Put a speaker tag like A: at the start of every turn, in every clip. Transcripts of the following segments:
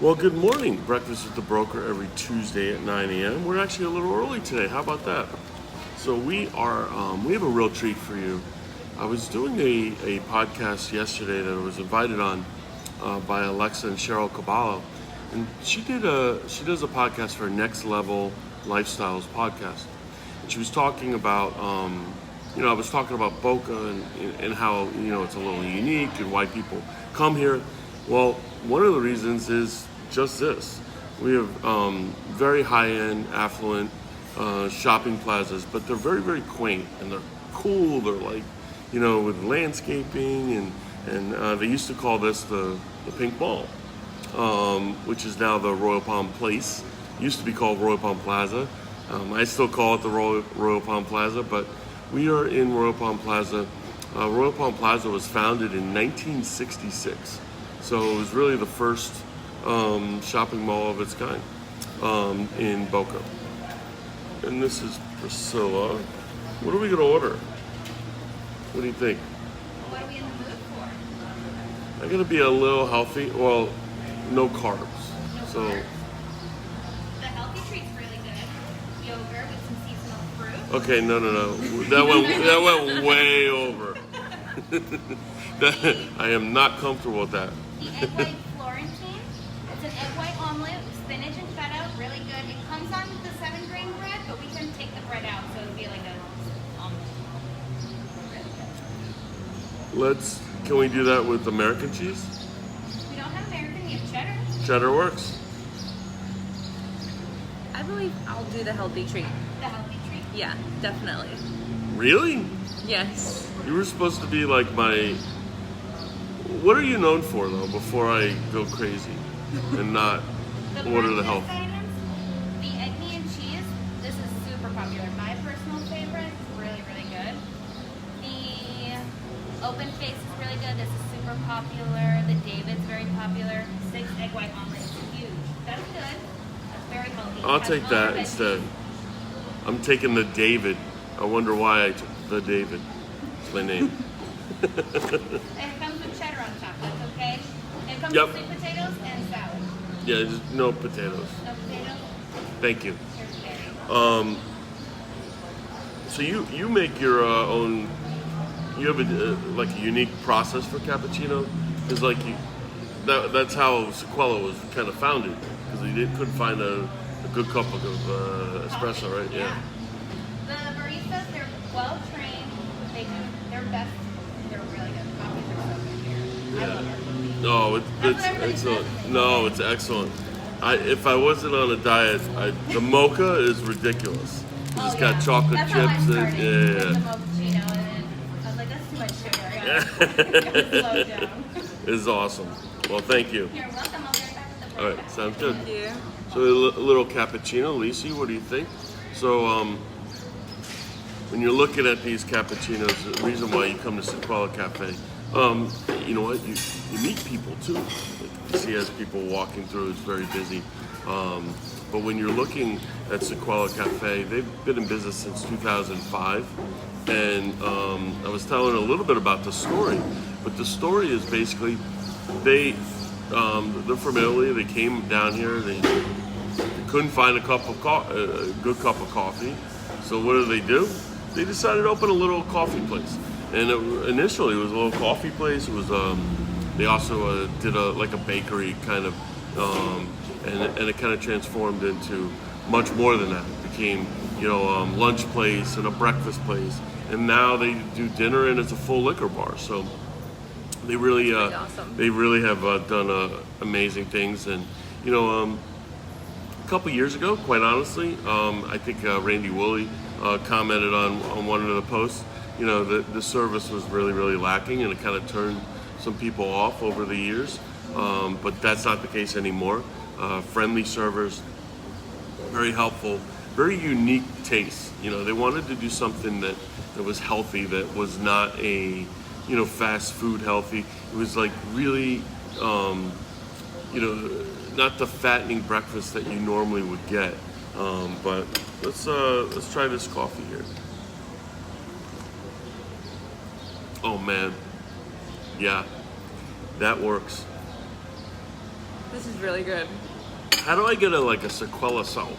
A: Well, good morning. Breakfast with the Broker every Tuesday at 9 a.m. We're actually a little early today. How about that? So we have a real treat for you. I was doing a podcast yesterday that I was invited on by Alexa and Serle Caballo, and she does a podcast for Next Level Lifestyles podcast. And she was talking about, I was talking about Boca and how, it's a little unique and why people come here. Well, one of the reasons is just this. We have very high-end, affluent shopping plazas, but they're very, very quaint and they're cool. They're like, with landscaping and they used to call this the Pink Ball, which is now the Royal Palm Place. It used to be called Royal Palm Plaza. I still call it the Royal Palm Plaza, but we are in Royal Palm Plaza. Royal Palm Plaza was founded in 1966. So it was really the first shopping mall of its kind in Boca. And this is Priscilla. What are we going to order? What do you think?
B: What are we in the mood for?
A: I'm going to be a little healthy. Well, no carbs.
B: Carbs? The healthy treat's really good. Yogurt with some seasonal fruit.
A: Okay, no. That went way over. I am not comfortable with that.
B: The egg white Florentine. It's an egg white omelet with spinach and feta. Really good. It comes on the 7-grain bread, but we can take the bread out, so it'll be like an omelet. Really good.
A: Can we do that with American cheese?
B: We don't have American, we have cheddar.
A: Cheddar works.
C: I believe I'll do the healthy treat.
B: The healthy treat.
C: Yeah, definitely.
A: Really?
C: Yes.
A: You were supposed to be like my... What are you known for, though, before I go crazy and not order the health?
B: Items, the egg, meat, and cheese. This is super popular. My personal favorite. It's really, really good. The open face is really good. This is super popular. The David's very popular. 6 egg white omelet is huge. That's good. That's very healthy.
A: I'll take that instead. I'm taking the David. I wonder why I took the David. It's my name.
B: And it comes with cheddar on top. That's okay. And it comes with sweet potatoes and salad.
A: Yeah, just no potatoes.
B: No potatoes?
A: Thank you.
B: Here's the
A: So you make your own. You have a unique process for cappuccino. It's like that's how Saquella was kind of founded, because they couldn't find a good cup of espresso, right?
B: Yeah. The baristas, they're well trained. They do their best. They're really good. The coffees are so good here. I love our coffee.
A: No, it's excellent. No, it's excellent. If I wasn't on a diet, the mocha is ridiculous. It's got chocolate
B: that's
A: chips.
B: How I started,
A: Yeah.
B: with the mochaccino, and I was like, that's too much sugar. I gotta slow down.
A: It's awesome. Well, thank you.
B: You're welcome. I'll be right back with the
A: All right, sounds good.
C: Thank you.
A: So a little cappuccino, Lucie, what do you think? So when you're looking at these cappuccinos, the reason why you come to Saquella Caffe, you know what? You meet people too. You see as people walking through, it's very busy. But when you're looking at Saquella Caffe, they've been in business since 2005. And I was telling a little bit about the story. But the story is basically, they're from Italy. They came down here. They couldn't find a good cup of coffee. So what did they do? They decided to open a little coffee place. And initially it was a little coffee place. It was they also did a bakery kind of, and it kind of transformed into much more than that. It became lunch place and a breakfast place, and now they do dinner and it's a full liquor bar. So they really
C: awesome.
A: They really have done amazing things. And a couple years ago, quite honestly, I think Randy Woolley commented on one of the posts. The service was really, really lacking, and it kind of turned some people off over the years. But that's not the case anymore. Friendly servers, very helpful, very unique taste. They wanted to do something that was healthy, that was not a fast food healthy. It was like really, not the fattening breakfast that you normally would get. But let's try this coffee here. Oh man, yeah, that works.
C: This is really good.
A: How do I get a Saquella cell?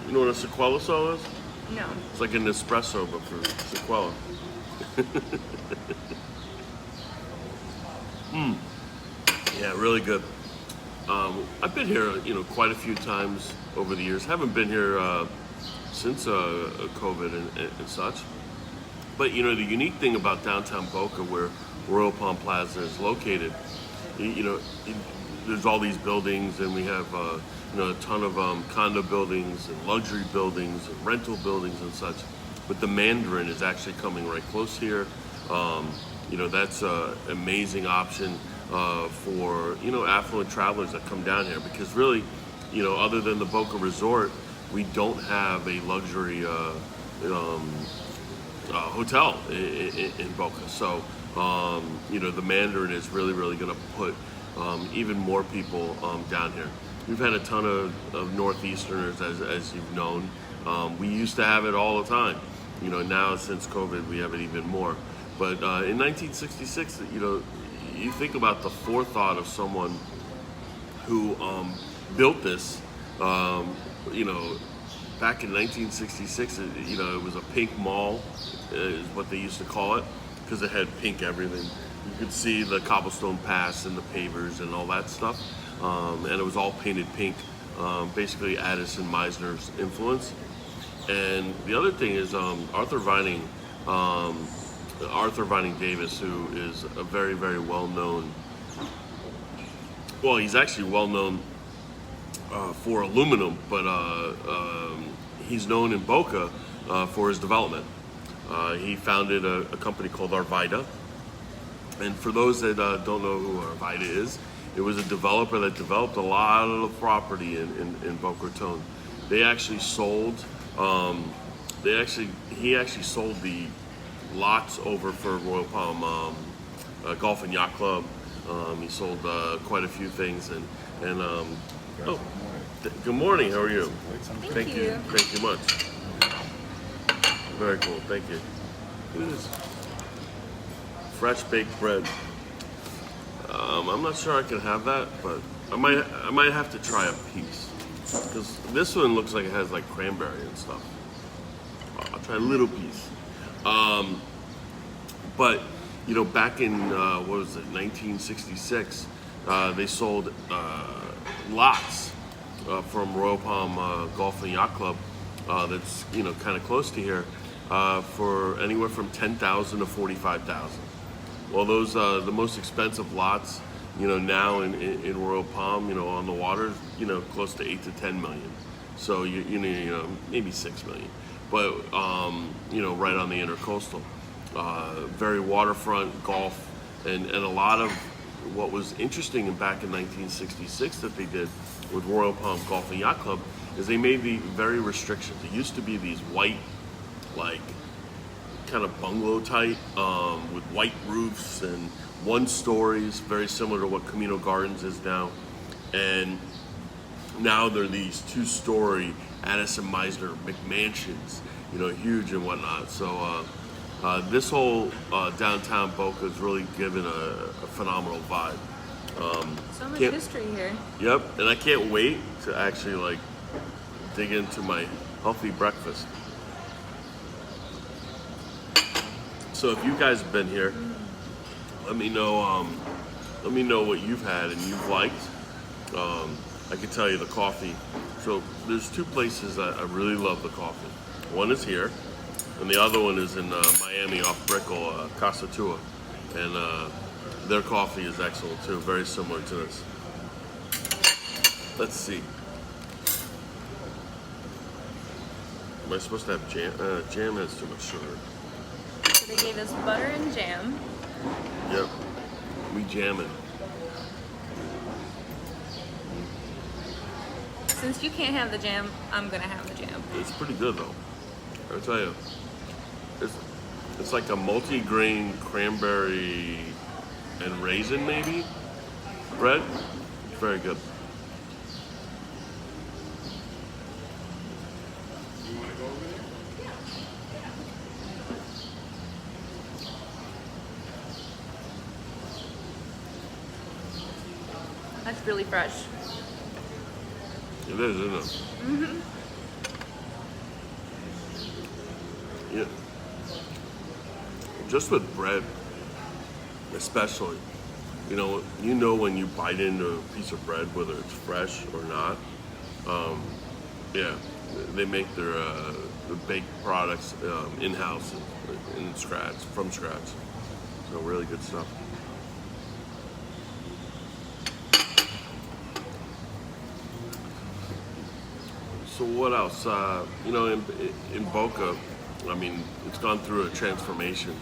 A: You know what a Saquella cell is?
C: No.
A: It's like an espresso, but for Saquella. Yeah, really good. I've been here, quite a few times over the years. Haven't been here since COVID and such. But the unique thing about downtown Boca, where Royal Palm Plaza is located, there's all these buildings, and we have a ton of condo buildings and luxury buildings and rental buildings and such. But the Mandarin is actually coming right close here. That's an amazing option for affluent travelers that come down here, because really, other than the Boca Resort, we don't have a luxury hotel in Boca. So the Mandarin is really going to put even more people down here. We've had a ton of Northeasterners, as you've known. We used to have it all the time. Now since COVID, we have it even more. But in 1966, you think about the forethought of someone who built this. Back in 1966, it was a pink mall, is what they used to call it, because it had pink everything. You could see the cobblestone paths and the pavers and all that stuff, and it was all painted pink, basically Addison Meisner's influence. And the other thing is Arthur Vining Davis, who is a very, very well-known, he's actually well-known for aluminum, but he's known in Boca for his development. He founded a company called Arvida. And for those that don't know who Arvida is, it was a developer that developed a lot of the property in Boca Raton. They actually sold, he actually sold the lots over for Royal Palm Golf and Yacht Club. He sold quite a few things, good morning. How are you?
C: Thank you.
A: Thank you much. Very cool. Thank you. Look at this. Fresh baked bread. I'm not sure I can have that, but I might have to try a piece, because this one looks like it has like cranberry and stuff. I'll try a little piece. But back in 1966, they sold lots from Royal Palm Golf and Yacht Club that's kind of close to here for anywhere from $10,000 to $45,000. Well, those the most expensive lots now in Royal Palm on the water close to 8 to 10 million. So maybe 6 million, but right on the intercoastal, very waterfront golf, and a lot of what was interesting back in 1966 that they did with Royal Palm Golf and Yacht Club is they made the very restrictions. It used to be these white, like kind of bungalow type with white roofs and one stories, very similar to what Camino Gardens is now. And now they're these 2-story Addison Meisner McMansions, huge and whatnot. So this whole downtown Boca is really given a phenomenal vibe.
C: So much history here.
A: Yep, and I can't wait to actually dig into my healthy breakfast. So if you guys have been here, let me know what you've had and you've liked. I can tell you the coffee. So there's 2 places that I really love the coffee. One is here, and the other one is in Miami off Brickell, Casa Tua. And their coffee is excellent too, very similar to this. Let's see. Am I supposed to have jam? Jam has too much sugar.
C: So they gave us butter and jam.
A: Yep, we jamming.
C: Since you can't have the jam, I'm gonna have the jam.
A: It's pretty good though. I'll tell you. It's like a multi-grain cranberry and raisin maybe bread. It's very good.
C: That's really fresh.
A: It is, isn't it?
C: Mm-hmm.
A: Yeah. Just with bread, especially, you know when you bite into a piece of bread, whether it's fresh or not. Yeah, they make their baked products in-house and from scratch. So really good stuff. So what else? In Boca, I mean, it's gone through a transformation.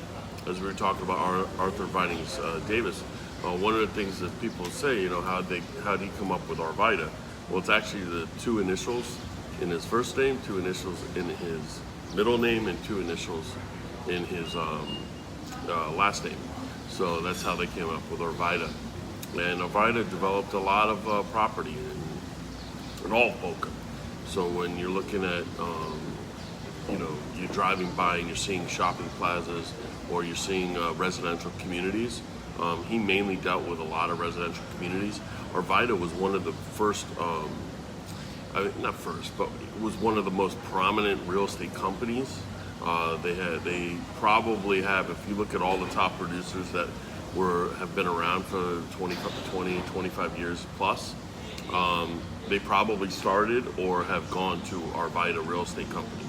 A: As we were talking about Arthur Vinings Davis, one of the things that people say, how'd he come up with Arvida? Well, it's actually the two initials in his first name, two initials in his middle name, and two initials in his last name. So that's how they came up with Arvida. And Arvida developed a lot of property in all of Boca. So when you're looking at, you're driving by and you're seeing shopping plazas or you're seeing residential communities, he mainly dealt with a lot of residential communities. Arvida was one of the first, not first, but it was one of the most prominent real estate companies. They probably have, if you look at all the top producers that have been around for 25 years plus, they probably started or have gone to Arvida Real Estate Company.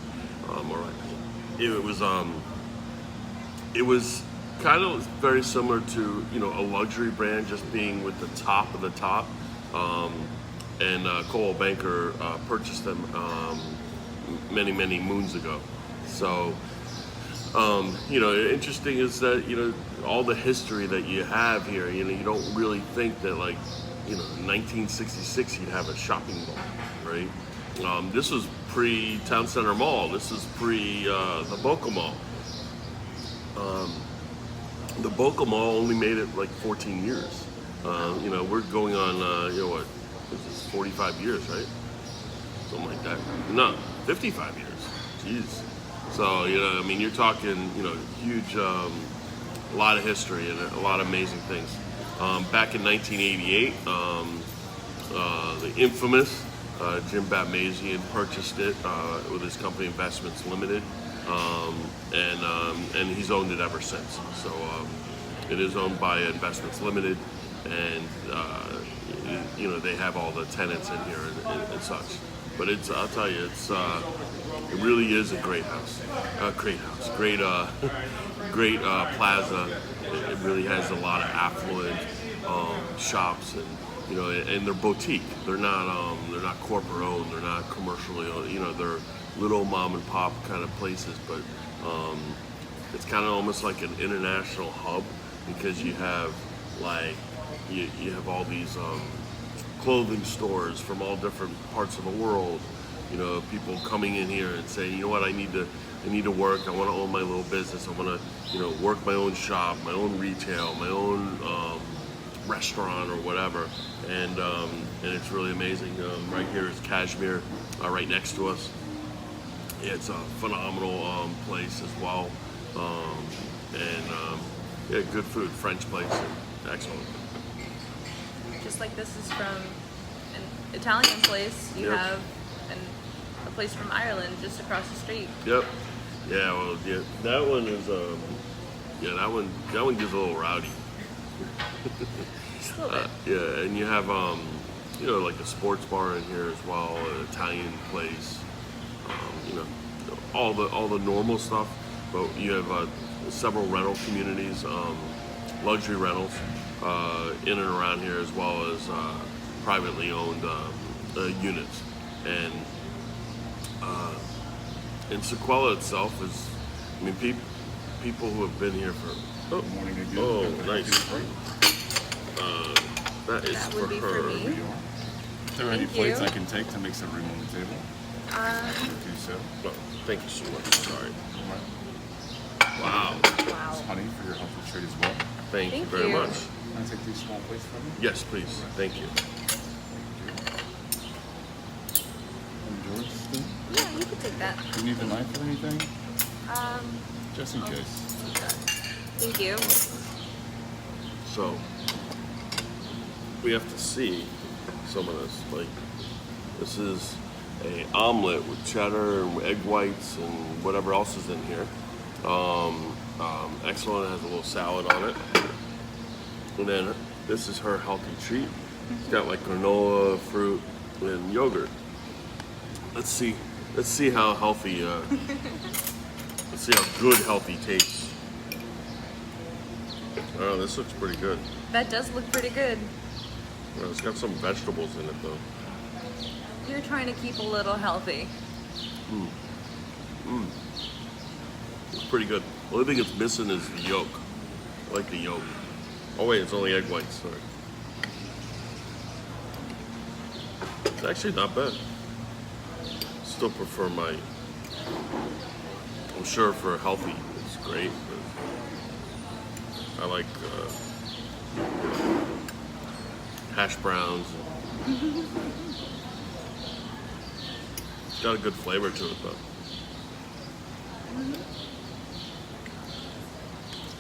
A: It was kind of very similar to a luxury brand, just being with the top of the top. And Coldwell Banker purchased them many moons ago. So interesting is that all the history that you have here. You don't really think that in 1966 you'd have a shopping mall, right? This was pre-Town Center Mall. This is pre the Boca Mall. The Boca Mall only made it 14 years. We're going on, what is this, 45 years, right? Something like that. No, 55 years. Jeez. So, you're talking, huge, a lot of history and a lot of amazing things. Back in 1988, the infamous Jim Batmazian purchased it with his company Investments Limited, and he's owned it ever since. So it is owned by Investments Limited, and they have all the tenants in here and such. But I'll tell you, it really is a great house, great plaza. It really has a lot of affluent shops, and they're boutique. They're not corporate owned. They're not commercially owned. They're little mom and pop kind of places. But it's kind of almost like an international hub, because you have you have all these clothing stores from all different parts of the world. People coming in here and saying, you know what, I need to work. I want to own my little business. I want to, work my own shop, my own retail, my own restaurant or whatever. And it's really amazing. Right here is Kashmir, right next to us. It's a phenomenal place as well. Yeah, good food, French place, excellent.
C: Just like this is from an Italian place, you have a place from Ireland just across the street.
A: Yep. Yeah. Well, yeah. That one is. That one gets a little rowdy.
C: Just a little bit.
A: Yeah, and you have like a sports bar in here as well, an Italian place. All the normal stuff, but you have several rental communities, luxury rentals in and around here, as well as privately owned units. And Saquella itself is, people who have been here for. Oh,
D: morning again.
A: Oh, nice. That is
C: That
A: for
C: would be
A: her.
C: for me.
D: Are there any
C: Thank
D: plates
C: you.
D: I can take to make some room on the table? Do so.
A: Oh, thank you so much. Sorry. Wow.
C: Wow.
D: Honey, for your healthy treat as well.
A: Thank you
C: Thank
A: very
C: you.
A: much.
D: Can I take these small plates from you?
A: Yes, please. Thank you.
D: And yours, then?
C: Yeah, you could take that.
D: Do you need the knife or anything? Just in
C: I'll
D: case.
C: take that. Thank you.
A: So, we have to see some of this. Like, this is a omelet with cheddar and egg whites and whatever else is in here. Excellent, has a little salad on it. And then this is her healthy treat. It's got like granola, fruit, and yogurt. Let's see how healthy, let's see how good healthy tastes. Oh, this looks pretty good.
C: That does look pretty good.
A: Well, it's got some vegetables in it though.
C: You're trying to keep a little healthy.
A: It's pretty good. The only thing it's missing is the yolk. I like the yolk. Oh wait, it's only egg whites, sorry. It's actually not bad. Still prefer I'm sure for healthy, it's great. But I like hash browns. It's got a good flavor to it though.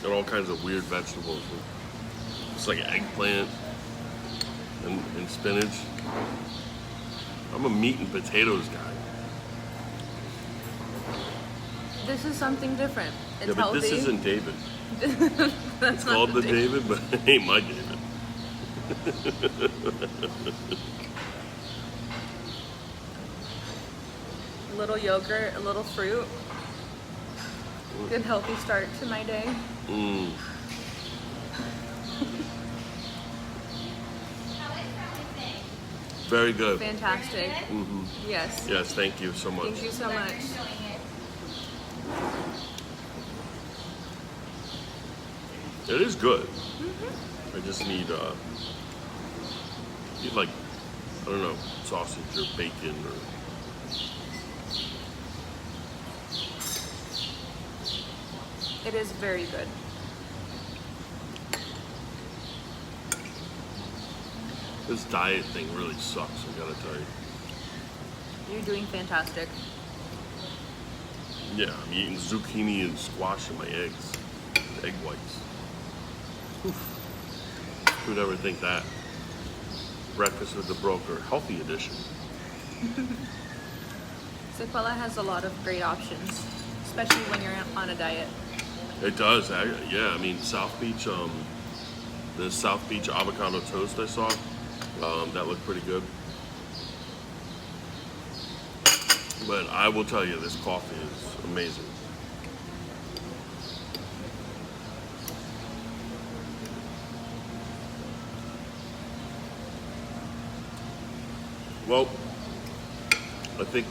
A: Got all kinds of weird vegetables. It's like eggplant and spinach. I'm a meat and potatoes guy.
C: This is something different. It's
A: Yeah, but
C: healthy.
A: this isn't David.
C: That's
A: It's
C: not
A: called the David, but it ain't my David.
C: A little yogurt, a little fruit. Good healthy start to my day.
A: Mm. Very good.
C: Fantastic.
A: Hmm.
C: Yes.
A: Yes, thank you so much.
C: Thank you so much.
A: It is good. I just need like, I don't know, sausage or bacon or.
C: It is very good.
A: This diet thing really sucks, I gotta tell you.
C: You're doing fantastic.
A: Yeah, I'm eating zucchini and squash in my eggs. Egg whites. Oof. Who'd ever think that? Breakfast with the Broker, healthy edition.
C: Saquella has a lot of great options, especially when you're on a diet.
A: It does, yeah. I mean, South Beach, the South Beach avocado toast I saw, that looked pretty good. But I will tell you, this coffee is amazing. Well, I think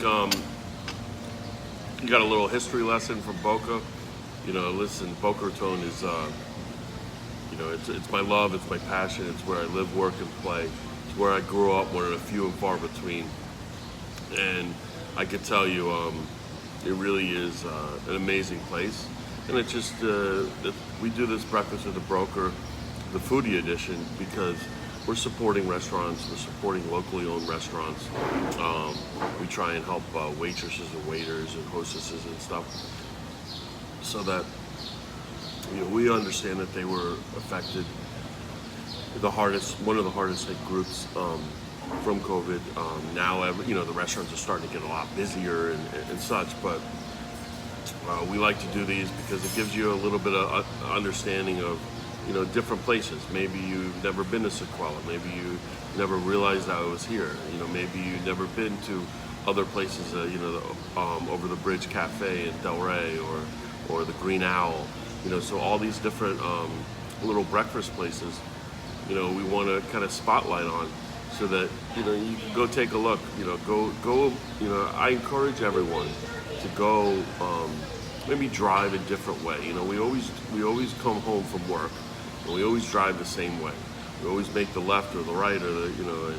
A: you got a little history lesson from Boca. You know, listen, Boca Raton is, you know, it's my love, it's my passion, it's where I live, work, and play. It's where I grew up, one of the few and far between. And I could tell you, it really is an amazing place. And it's just, we do this Breakfast with the Broker, the Foodie edition, because we're supporting restaurants, we're supporting locally owned restaurants. We try and help waitresses and waiters and hostesses and stuff, so that, you know, we understand that they were affected one of the hardest hit groups from COVID. Now, you know, the restaurants are starting to get a lot busier and such, but we like to do these because it gives you a little bit of understanding of, you know, different places. Maybe you've never been to Saquella. Maybe you never realized I was here. You know, maybe you've never been to other places, you know, over the Bridge Cafe in Delray or the Green Owl. You know, so all these different little breakfast places, you know, we want to kind of spotlight on, so that, you know, you can go take a look. You know, go. You know, I encourage everyone to go. Maybe drive a different way. You know, we always come home from work, and we always drive the same way. We always make the left or the right, or the, you know,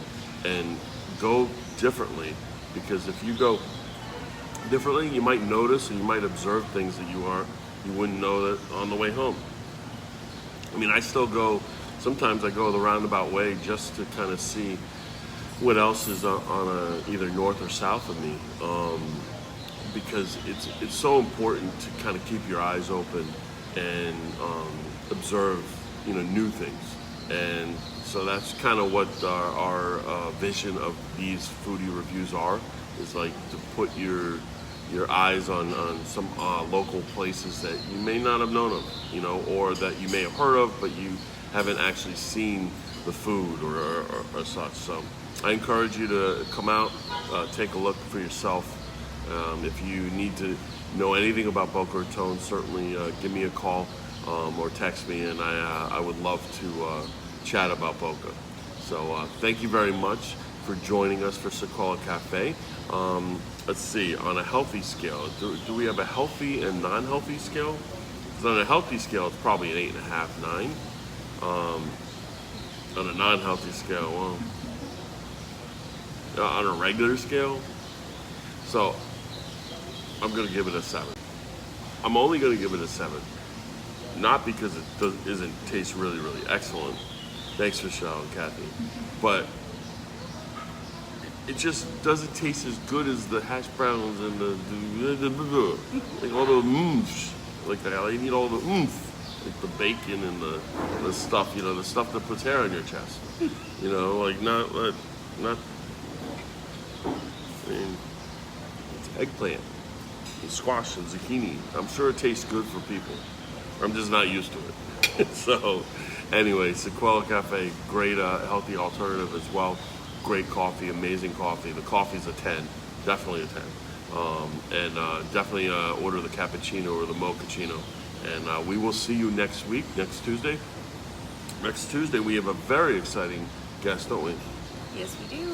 A: and go differently, because if you go differently, you might notice and you might observe things that you wouldn't know that on the way home. I mean, I still go. Sometimes I go the roundabout way just to kind of see what else is on either north or south of me, because it's so important to kind of keep your eyes open and observe, you know, new things. And so that's kind of what our vision of these foodie reviews are, is like to put your eyes on some local places that you may not have known of, you know, or that you may have heard of, but you haven't actually seen the food or such. So I encourage you to come out, take a look for yourself. If you need to know anything about Boca Raton, certainly give me a call or text me, and I would love to chat about Boca. So thank you very much for joining us for Saquella Caffe. Let's see, on a healthy scale, do we have a healthy and non-healthy scale? Because on a healthy scale, it's probably an 8.5, 9. On a non-healthy scale, well, on a regular scale, so I'm going to give it a 7. I'm only going to give it a 7. Not because it doesn't taste really, really excellent. Thanks, Michelle and Kathy. But it just doesn't taste as good as the hash browns and the like all the oomph. Like I need all the oomph, like the bacon and the stuff, you know, the stuff that puts hair on your chest. You know, like not. I mean, it's eggplant, and squash, and zucchini. I'm sure it tastes good for people. I'm just not used to it. So, anyway, Saquella Caffe, great healthy alternative as well. Great coffee, amazing coffee. The coffee's a 10, definitely a 10. And definitely order the cappuccino or the mochaccino. And we will see you next week, next Tuesday. Next Tuesday we have a very exciting guest, don't we?
C: Yes, we do.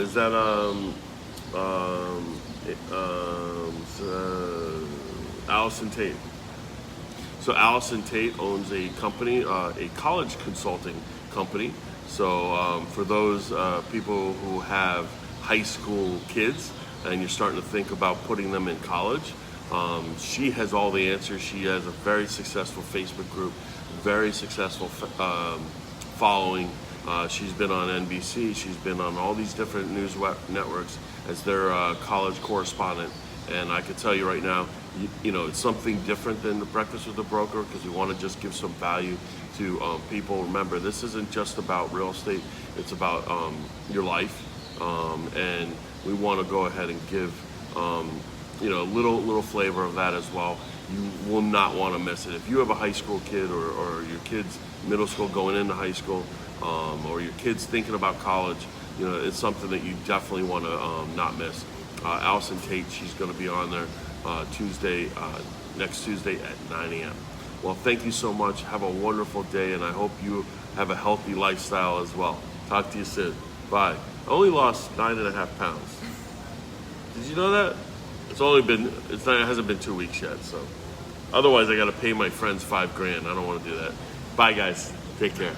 A: Is that Allison Tate? So Allison Tate owns a company, a college consulting company. So for those people who have high school kids and you're starting to think about putting them in college, she has all the answers. She has a very successful Facebook group, very successful following. She's been on NBC. She's been on all these different news networks as their college correspondent. And I can tell you right now, you know, it's something different than the Breakfast with the Broker, because we want to just give some value to people. Remember, this isn't just about real estate. It's about your life. And we want to go ahead and give, you know, a little flavor of that as well. You will not want to miss it. If you have a high school kid or your kid's middle school going into high school, or your kid's thinking about college, you know, it's something that you definitely want to not miss. Allison Tate, she's going to be on there next Tuesday at 9 a.m. Well, thank you so much. Have a wonderful day, and I hope you have a healthy lifestyle as well. Talk to you soon. Bye. I only lost 9.5 pounds. Did you know that? It hasn't been 2 weeks yet, so. Otherwise, I got to pay my friends $5,000. I don't want to do that. Bye, guys. Take care.